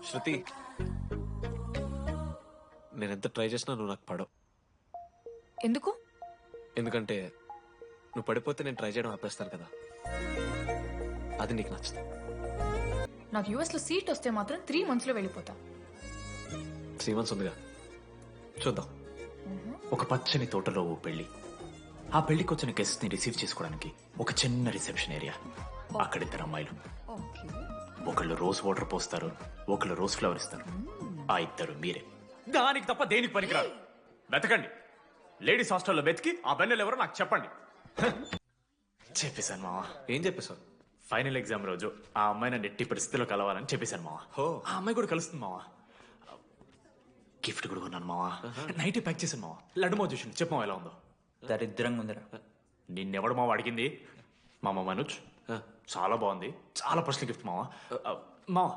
శృతి, నేను ఎంత ట్రై చేసినా నువ్వు నాకు పడవు. ఎందుకు? ఎందుకంటే నువ్వు పడిపోతే నేను ట్రై చేయడం ఆపేస్తాను కదా, అది నీకు నచ్చదు. నాకు యుఎస్ లో సీట్ వస్తే మాత్రం 3 months లో వెళ్ళిపోతా. 3 months ఉందిగా, చూద్దాం. ఒక పచ్చని తోటలో ఓ పెళ్లి. ఆ పెళ్లికి వచ్చిన గెస్ట్ ని రిసీవ్ చేసుకోవడానికి ఒక చిన్న రిసెప్షన్ ఏరియా. అక్కడ 2 అమ్మాయిలు. ఒకళ్ళు రోజ్ వాటర్ పోస్తారు, ఒకళ్ళు రోజ్ ఫ్లవర్ ఇస్తారు. ఆ 2 మీరే. దానికి తప్ప దేనికి పనికిరాదు. వెతకండి. లేడీస్ హాస్టల్లో వెతికి ఆ బెన్నెలు ఎవరో నాకు చెప్పండి. చెప్పేశాను మావా. ఏం చెప్పేశావు? ఫైనల్ ఎగ్జామ్ రోజు ఆ అమ్మాయి నన్ను ఎట్టి పరిస్థితిలో కలవాలని చెప్పేశాను మావా. హో. ఆ అమ్మాయి కూడా కలుస్తుంది మావా. గిఫ్ట్ కూడా కొన్నాను మావా. నైట్ ప్యాక్ చేశాను మావా. లడ్డు మావ చూసి చెప్పు మావా ఎలా ఉందో. దరిద్రంగా ఉందిరా. నిన్నెవడు మావ అడిగింది? మామ మనోజ్. చాలా బాగుంది, చాలా పర్సనల్ గిఫ్ట్ మావా. మావా